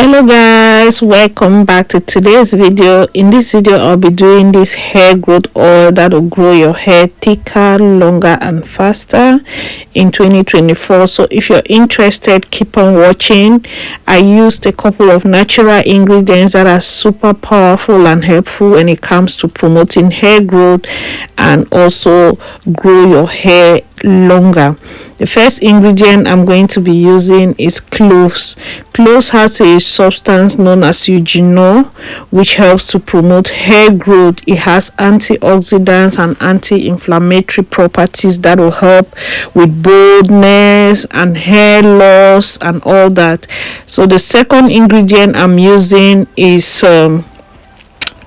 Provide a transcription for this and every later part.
Hello guys, welcome back to today's video. In this video I'll be doing this hair growth oil that will grow your hair thicker, longer and faster in 2024. So if you're interested, keep on watching. I used a couple of natural ingredients that are super powerful and helpful when it comes to promoting hair growth and also grow your hair longer. The first ingredient I'm going to be using is cloves. Cloves has a substance known as eugenol, which helps to promote hair growth. It has antioxidants and anti-inflammatory properties that will help with baldness and hair loss and all that. So the second ingredient I'm using is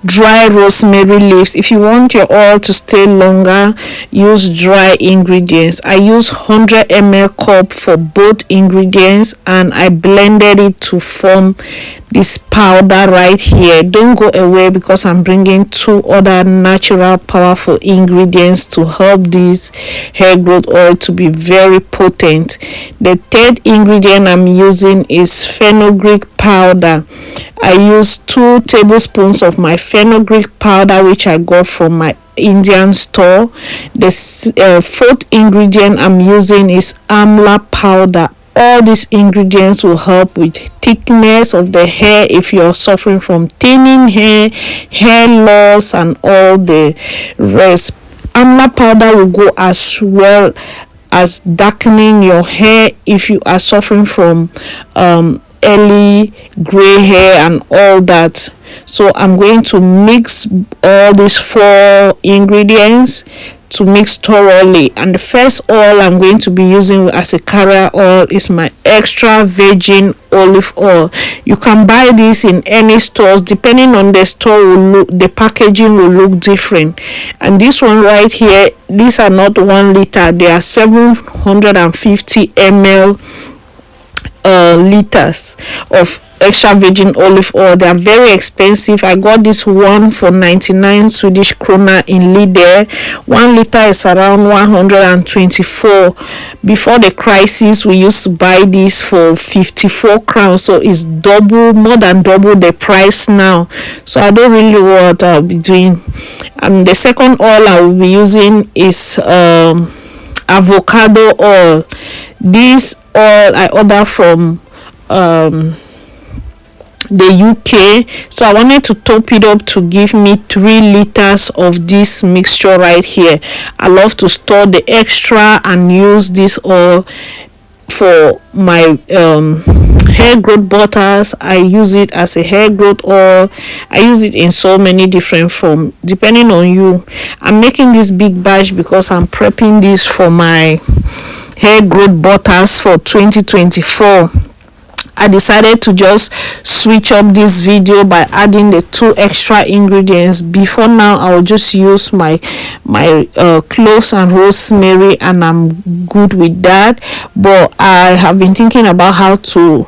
dry rosemary leaves. If you want your oil to stay longer, use dry ingredients. I use 100 ml cup for both ingredients and I blended it to form this powder right here. Don't go away because I'm bringing two other natural powerful ingredients to help this hair growth oil to be very potent. The third ingredient I'm using is fenugreek powder. I use 2 tablespoons of my fenugreek powder, which I got from my Indian store. The fourth ingredient I'm using is Amla Powder. All these ingredients will help with thickness of the hair if you're suffering from thinning hair, hair loss and all the rest. Amla powder will go as well as darkening your hair if you are suffering from early gray hair and all that. So I'm going to mix all these 4 ingredients to mix thoroughly, and the first oil I'm going to be using as a carrier oil is my extra virgin olive oil. You can buy this in any stores. Depending on the store, the packaging will look different. And this one right here, these are not 1 liter, they are 750 ml liters of extra virgin olive oil. They are very expensive. I got this one for 99 Swedish krona in Lidl. 1 liter is around 124. Before the crisis, we used to buy this for 54 crowns, so it's more than double the price now. So I don't really know what I'll be doing. The second oil I will be using is avocado oil. This oil I ordered from the UK, so I wanted to top it up to give me 3 liters of this mixture right here. I love to store the extra and use this oil for my hair growth butters. I use it as a hair growth oil. I use it in so many different forms depending on you. I'm making this big batch because I'm prepping this for my hair growth butters for 2024. I decided to just switch up this video by adding the 2 extra ingredients. Before now I will just use my cloves and rosemary and I'm good with that, but I have been thinking about how to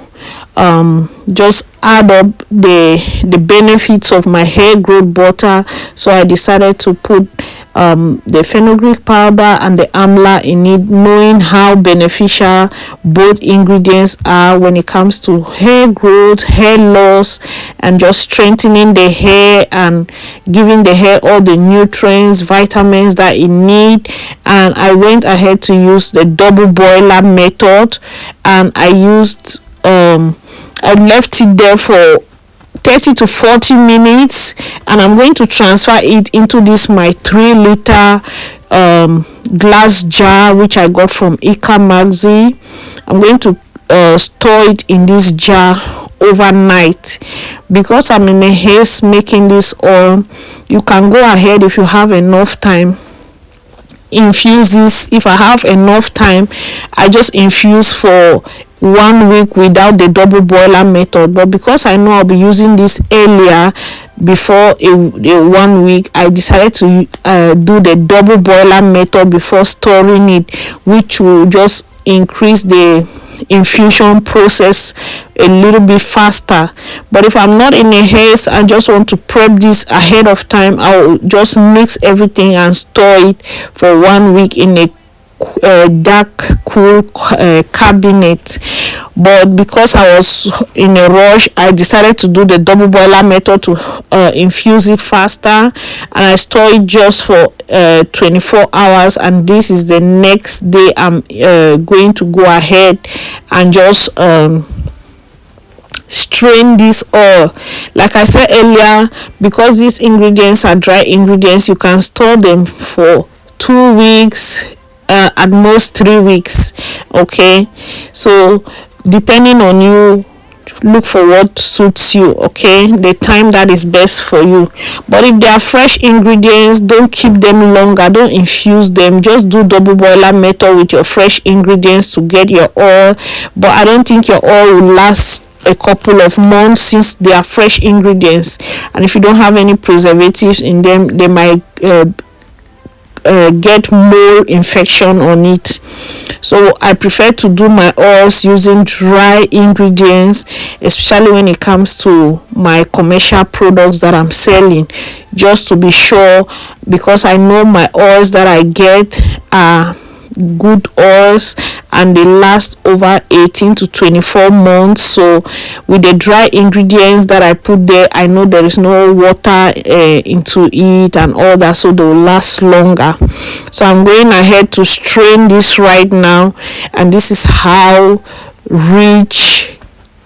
just add up the benefits of my hair growth butter. So I decided to put the fenugreek powder and the amla in it, knowing how beneficial both ingredients are when it comes to hair growth, hair loss, and just strengthening the hair and giving the hair all the nutrients, vitamins that it needs. And I went ahead to use the double boiler method, and I used I left it there for 30 to 40 minutes, and I'm going to transfer it into this my 3 liter glass jar which I got from Ika Maxi. I'm going to store it in this jar overnight. Because I'm in a haste making this oil, you can go ahead, if you have enough time, infuse this. If I have enough time, I just infuse for 1 week without the double boiler method. But because I know I'll be using this earlier, before a 1 week, I decided to do the double boiler method before storing it, which will just increase the infusion process a little bit faster. But if I'm not in a haste, I just want to prep this ahead of time, I'll just mix everything and store it for 1 week in a dark cool cabinet, but because I was in a rush, I decided to do the double boiler method to infuse it faster, and I store it just for 24 hours. And this is the next day I'm going to go ahead and just strain this oil. Like I said earlier, because these ingredients are dry ingredients, you can store them for 2 weeks, at most 3 weeks. Okay, so depending on you, look for what suits you, okay, the time that is best for you. But if they are fresh ingredients, don't keep them longer, don't infuse them, just do double boiler method with your fresh ingredients to get your oil. But I don't think your oil will last a couple of months since they are fresh ingredients, and if you don't have any preservatives in them, they might get mold infection on it. So I prefer to do my oils using dry ingredients, especially when it comes to my commercial products that I'm selling, just to be sure, because I know my oils that I get are good oils and they last over 18 to 24 months. So with the dry ingredients that I put there, I know there is no water into it and all that, so they will last longer. So I'm going ahead to strain this right now, and this is how rich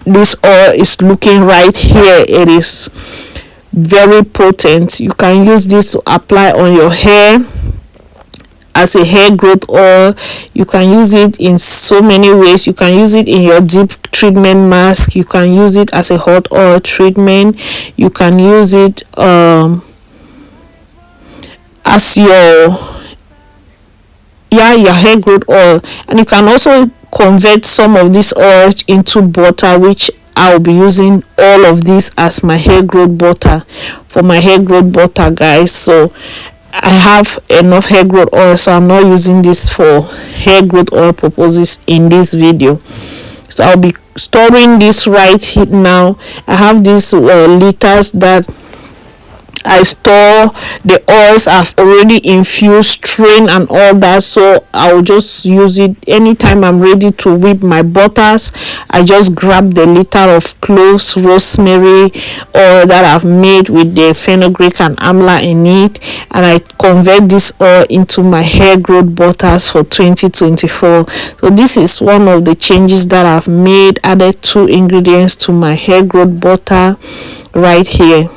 this oil is looking right here. It is very potent. You can use this to apply on your hair as a hair growth oil. You can use it in so many ways. You can use it in your deep treatment mask, you can use it as a hot oil treatment, you can use it as your hair growth oil, and you can also convert some of this oil into butter, which I'll be using all of this as my hair growth butter for my hair growth butter, guys. So I have enough hair growth oil, so I'm not using this for hair growth oil purposes in this video. So I'll be storing this right here now. I have these liters that I store the oils I've already infused, strained and all that, so I'll just use it anytime I'm ready to whip my butters. I just grab the liter of cloves, rosemary oil that I've made with the fenugreek and amla in it, and I convert this oil into my hair growth butters for 2024. So this is one of the changes that I've made, added 2 ingredients to my hair growth butter right here.